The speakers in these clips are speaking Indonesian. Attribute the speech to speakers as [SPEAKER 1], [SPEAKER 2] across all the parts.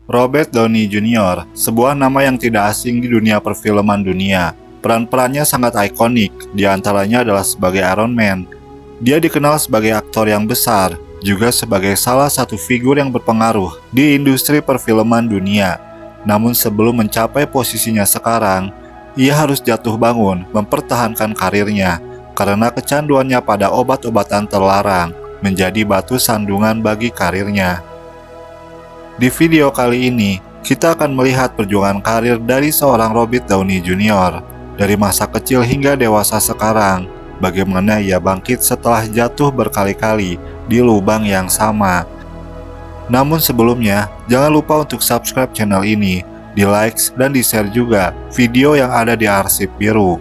[SPEAKER 1] Robert Downey Jr., sebuah nama yang tidak asing di dunia perfilman dunia. Peran-perannya sangat ikonik, diantaranya adalah sebagai Iron Man. Dia dikenal sebagai aktor yang besar, juga sebagai salah satu figur yang berpengaruh di industri perfilman dunia. Namun sebelum mencapai posisinya sekarang, ia harus jatuh bangun mempertahankan karirnya karena kecanduannya pada obat-obatan terlarang menjadi batu sandungan bagi karirnya. Di video kali ini, kita akan melihat perjuangan karir dari seorang Robert Downey Jr. Dari masa kecil hingga dewasa sekarang, bagaimana ia bangkit setelah jatuh berkali-kali di lubang yang sama. Namun sebelumnya, jangan lupa untuk subscribe channel ini, di like dan di share juga video yang ada di arsip biru.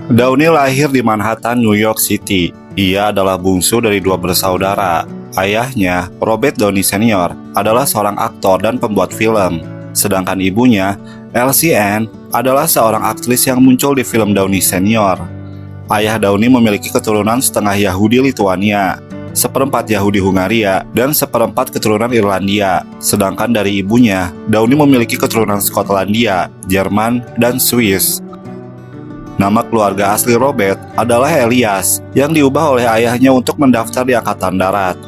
[SPEAKER 1] Downey lahir di Manhattan, New York City. Ia adalah bungsu dari dua bersaudara. Ayahnya, Robert Downey Sr., adalah seorang aktor dan pembuat film. Sedangkan ibunya, Elsie Ann, adalah seorang aktris yang muncul di film Downey Sr. Ayah Downey memiliki keturunan setengah Yahudi Lituania, seperempat Yahudi Hungaria, dan seperempat keturunan Irlandia. Sedangkan dari ibunya, Downey memiliki keturunan Skotlandia, Jerman, dan Swiss. Nama keluarga asli Robert adalah Elias, yang diubah oleh ayahnya untuk mendaftar di Angkatan Darat.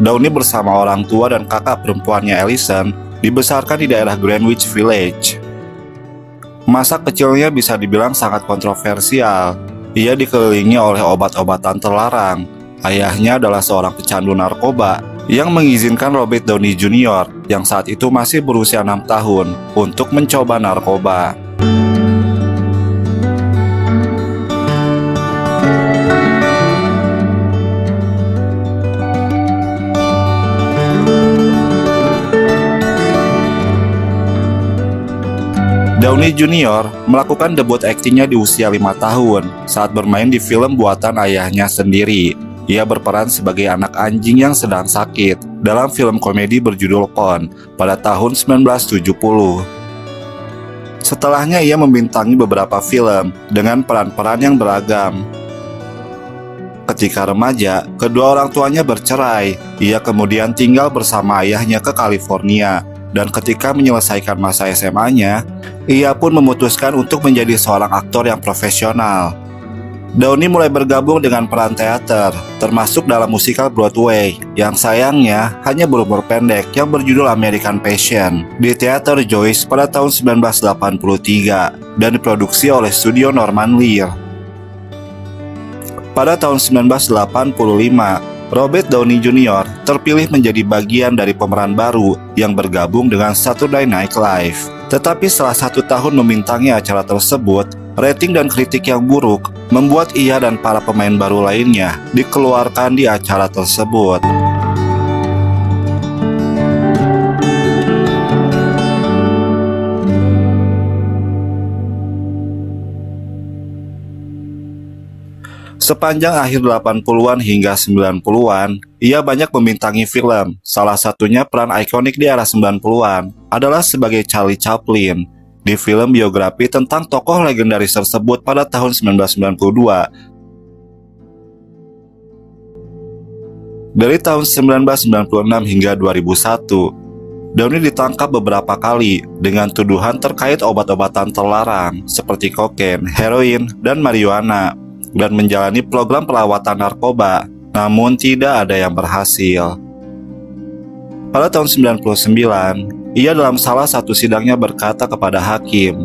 [SPEAKER 1] Downey bersama orang tua dan kakak perempuannya Allison dibesarkan di daerah Greenwich Village. Masa kecilnya bisa dibilang sangat kontroversial. Ia dikelilingi oleh obat-obatan terlarang. Ayahnya adalah seorang pecandu narkoba yang mengizinkan Robert Downey Jr. yang saat itu masih berusia 6 tahun untuk mencoba narkoba. Downey Jr. melakukan debut aktingnya di usia 5 tahun saat bermain di film buatan ayahnya sendiri. Ia berperan sebagai anak anjing yang sedang sakit dalam film komedi berjudul Con pada tahun 1970. Setelahnya ia membintangi beberapa film dengan peran-peran yang beragam. Ketika remaja, kedua orang tuanya bercerai. Ia kemudian tinggal bersama ayahnya ke California. Dan ketika menyelesaikan masa SMA-nya, ia pun memutuskan untuk menjadi seorang aktor yang profesional. Downey mulai bergabung dengan peran teater, termasuk dalam musikal Broadway, yang sayangnya hanya berumur pendek yang berjudul American Passion, di Teater Joyce pada tahun 1983, dan diproduksi oleh studio Norman Lear. Pada tahun 1985, Robert Downey Jr. terpilih menjadi bagian dari pemeran baru yang bergabung dengan Saturday Night Live. Tetapi setelah 1 tahun membintangi acara tersebut, rating dan kritik yang buruk membuat ia dan para pemain baru lainnya dikeluarkan di acara tersebut. Sepanjang akhir 80-an hingga 90-an, ia banyak membintangi film. Salah satunya peran ikonik di era 90-an adalah sebagai Charlie Chaplin di film biografi tentang tokoh legendaris tersebut pada tahun 1992. Dari tahun 1996 hingga 2001, Downey ditangkap beberapa kali dengan tuduhan terkait obat-obatan terlarang seperti kokain, heroin, dan marijuana, dan menjalani program perawatan narkoba, namun tidak ada yang berhasil. Pada tahun 99, ia dalam salah satu sidangnya berkata kepada hakim,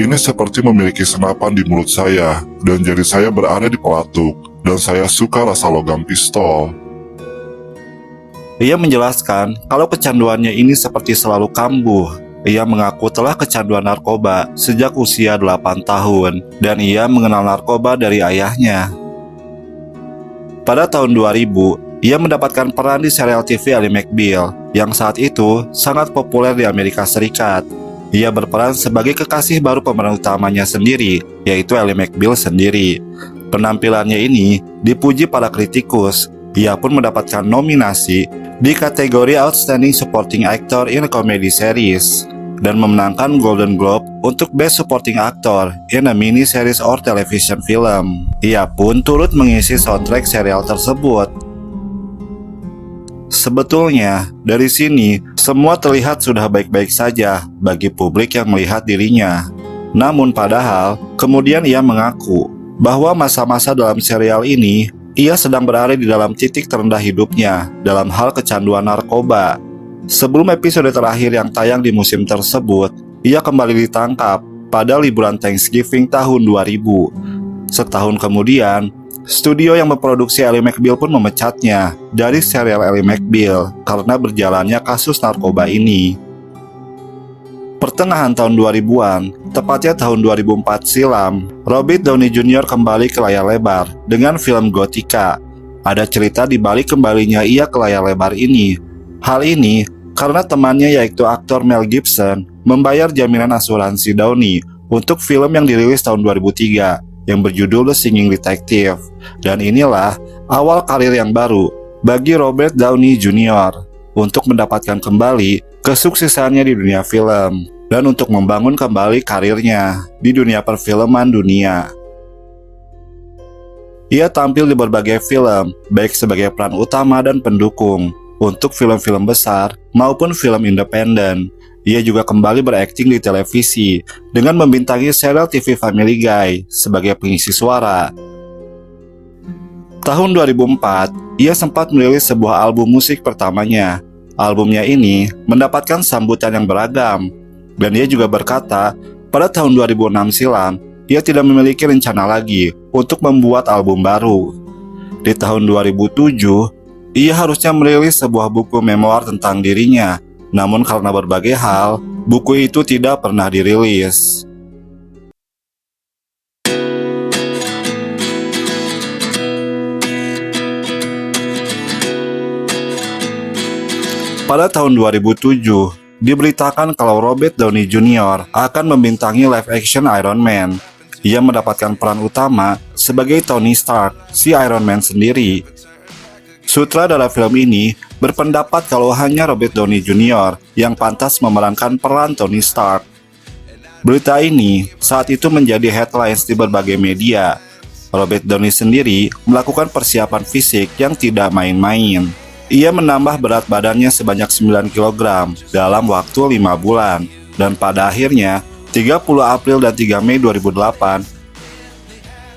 [SPEAKER 2] "Ini seperti memiliki senapan di mulut saya, dan jari saya berada di pelatuk, dan saya suka rasa logam pistol."
[SPEAKER 1] Ia menjelaskan kalau kecanduannya ini seperti selalu kambuh. Ia mengaku telah kecanduan narkoba sejak usia 8 tahun, dan ia mengenal narkoba dari ayahnya. Pada tahun 2000, ia mendapatkan peran di serial TV Ally McBeal, yang saat itu sangat populer di Amerika Serikat. Ia berperan sebagai kekasih baru pemeran utamanya sendiri, yaitu Ally McBeal sendiri. Penampilannya ini dipuji para kritikus. Ia pun mendapatkan nominasi di kategori Outstanding Supporting Actor in a Comedy Series. dan memenangkan Golden Globe untuk Best Supporting Actor in a Mini Series or Television Film. Ia pun turut mengisi soundtrack serial tersebut. Sebetulnya, dari sini, semua terlihat sudah baik-baik saja bagi publik yang melihat dirinya. Namun padahal, kemudian ia mengaku bahwa masa-masa dalam serial ini, ia sedang berada di dalam titik terendah hidupnya dalam hal kecanduan narkoba. Sebelum episode terakhir yang tayang di musim tersebut, ia kembali ditangkap pada liburan Thanksgiving tahun 2000. Setahun kemudian, studio yang memproduksi Ally McBeal pun memecatnya dari serial Ally McBeal karena berjalannya kasus narkoba ini. Pertengahan tahun 2000-an, tepatnya tahun 2004 silam, Robert Downey Jr. kembali ke layar lebar dengan film Gothika. Ada cerita di balik kembalinya ia ke layar lebar ini. Hal ini karena temannya yaitu aktor Mel Gibson membayar jaminan asuransi Downey untuk film yang dirilis tahun 2003 yang berjudul The Singing Detective. Dan inilah awal karir yang baru bagi Robert Downey Jr. untuk mendapatkan kembali kesuksesannya di dunia film dan untuk membangun kembali karirnya di dunia perfilman dunia. Ia tampil di berbagai film, baik sebagai peran utama dan pendukung, untuk film-film besar maupun film independen. Ia juga kembali berakting di televisi dengan membintangi serial TV Family Guy sebagai pengisi suara. Tahun 2004, ia sempat merilis sebuah album musik pertamanya. Albumnya ini mendapatkan sambutan yang beragam, dan ia juga berkata pada tahun 2006 silam, ia tidak memiliki rencana lagi untuk membuat album baru. Di tahun 2007, ia harusnya merilis sebuah buku memoir tentang dirinya, namun karena berbagai hal, buku itu tidak pernah dirilis. Pada tahun 2007, diberitakan kalau Robert Downey Jr. akan membintangi live action Iron Man. Ia mendapatkan peran utama sebagai Tony Stark, si Iron Man sendiri. Sutradara film ini berpendapat kalau hanya Robert Downey Jr. yang pantas memerankan peran Tony Stark. Berita ini saat itu menjadi headlines di berbagai media. Robert Downey sendiri melakukan persiapan fisik yang tidak main-main. Ia menambah berat badannya sebanyak 9 kg dalam waktu 5 bulan. Dan pada akhirnya, 30 April dan 3 Mei 2008,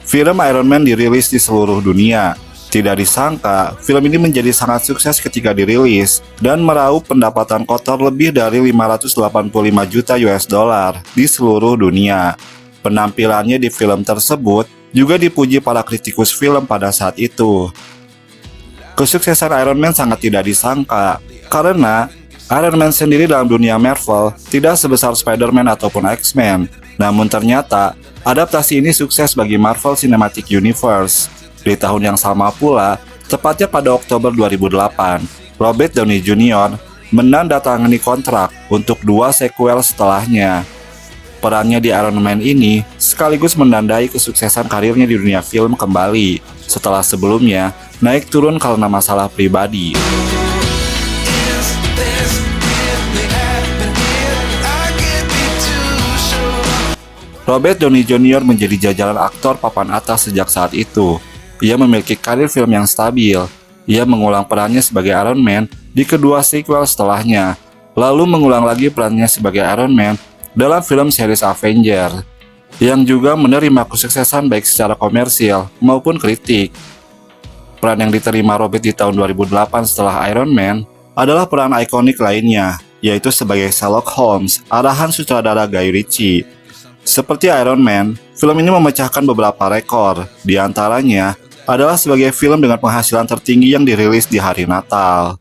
[SPEAKER 1] film Iron Man dirilis di seluruh dunia. Tidak disangka, film ini menjadi sangat sukses ketika dirilis dan meraup pendapatan kotor lebih dari 585 juta US dollar di seluruh dunia. Penampilannya di film tersebut juga dipuji para kritikus film pada saat itu. Kesuksesan Iron Man sangat tidak disangka, karena Iron Man sendiri dalam dunia Marvel tidak sebesar Spider-Man ataupun X-Men. Namun ternyata, adaptasi ini sukses bagi Marvel Cinematic Universe. Di tahun yang sama pula, tepatnya pada Oktober 2008, Robert Downey Jr. menandatangani kontrak untuk 2 sequel setelahnya. Perannya di Iron Man ini sekaligus menandai kesuksesan karirnya di dunia film kembali, setelah sebelumnya naik turun karena masalah pribadi. Robert Downey Jr. menjadi jajaran aktor papan atas sejak saat itu. Ia memiliki karir film yang stabil. Ia mengulang perannya sebagai Iron Man di kedua sequel setelahnya, lalu mengulang lagi perannya sebagai Iron Man dalam film series Avenger, yang juga menerima kesuksesan baik secara komersial maupun kritik. Peran yang diterima Robert di tahun 2008 setelah Iron Man adalah peran ikonik lainnya, yaitu sebagai Sherlock Holmes, arahan sutradara Guy Ritchie. Seperti Iron Man, film ini memecahkan beberapa rekor, di antaranya adalah sebagai film dengan penghasilan tertinggi yang dirilis di hari Natal.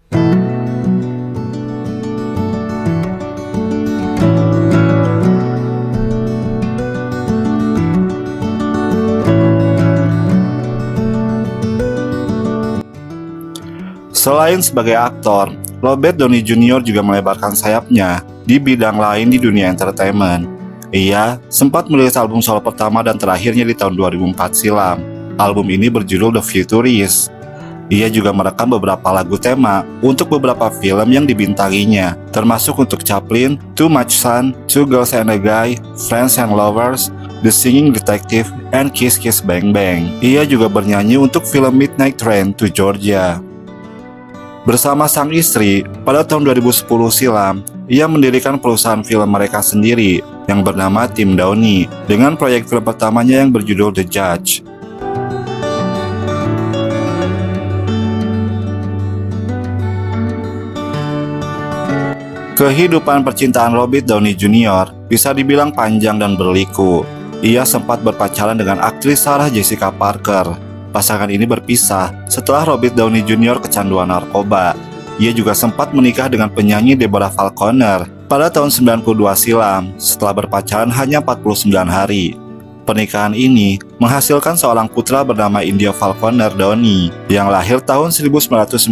[SPEAKER 1] Selain sebagai aktor, Robert Downey Jr. juga melebarkan sayapnya di bidang lain di dunia entertainment. Ia sempat merilis album solo pertama dan terakhirnya di tahun 2004 silam. Album ini berjudul The Futurist. Ia juga merekam beberapa lagu tema untuk beberapa film yang dibintanginya, termasuk untuk Chaplin, Too Much Sun, Two Girls and a Guy, Friends and Lovers, The Singing Detective, and Kiss Kiss Bang Bang. Ia juga bernyanyi untuk film Midnight Train to Georgia. Bersama sang istri, pada tahun 2010 silam, ia mendirikan perusahaan film mereka sendiri yang bernama Tim Downey dengan proyek film pertamanya yang berjudul The Judge. Kehidupan percintaan Robert Downey Jr. bisa dibilang panjang dan berliku. Ia sempat berpacaran dengan aktris Sarah Jessica Parker. Pasangan ini berpisah setelah Robert Downey Jr. kecanduan narkoba. Ia juga sempat menikah dengan penyanyi Deborah Falconer pada tahun 92 silam setelah berpacaran hanya 49 hari. Pernikahan ini menghasilkan seorang putra bernama India Falconer Downey yang lahir tahun 1993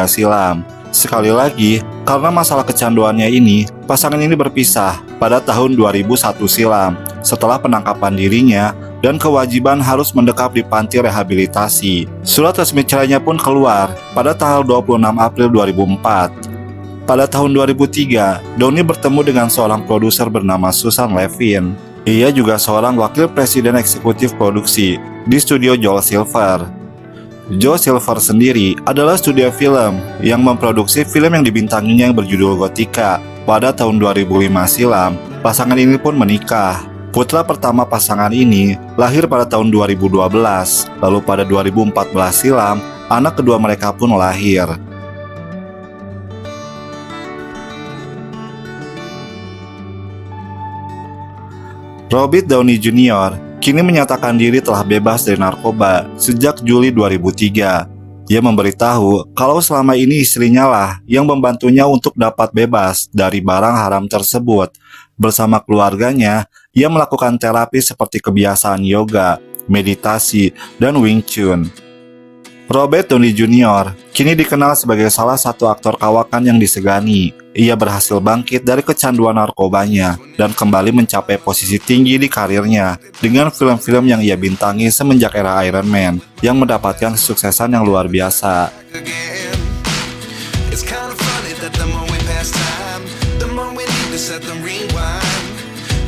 [SPEAKER 1] silam. Sekali lagi, karena masalah kecanduannya ini, pasangan ini berpisah pada tahun 2001 silam setelah penangkapan dirinya dan kewajiban harus mendekam di panti rehabilitasi. Surat resmi cerainya pun keluar pada tanggal 26 April 2004. Pada tahun 2003, Downey bertemu dengan seorang produser bernama Susan Levin. Ia juga seorang wakil presiden eksekutif produksi di studio Joel Silver. Joel Silver sendiri adalah studio film yang memproduksi film yang dibintanginya yang berjudul Gotika. Pada tahun 2005 silam, pasangan ini pun menikah. Putra pertama pasangan ini lahir pada tahun 2012, lalu pada 2014 silam, anak kedua mereka pun lahir. Robert Downey Jr. kini menyatakan diri telah bebas dari narkoba sejak Juli 2003. Ia memberitahu kalau selama ini istrinya lah yang membantunya untuk dapat bebas dari barang haram tersebut. Bersama keluarganya, ia melakukan terapi seperti kebiasaan yoga, meditasi, dan Wing Chun. Robert Downey Jr. kini dikenal sebagai salah satu aktor kawakan yang disegani. Ia berhasil bangkit dari kecanduan narkobanya dan kembali mencapai posisi tinggi di karirnya dengan film-film yang ia bintangi semenjak era Iron Man yang mendapatkan kesuksesan yang luar biasa.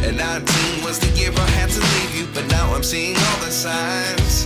[SPEAKER 3] And 19 was the year I had to leave you, but now I'm seeing all the signs.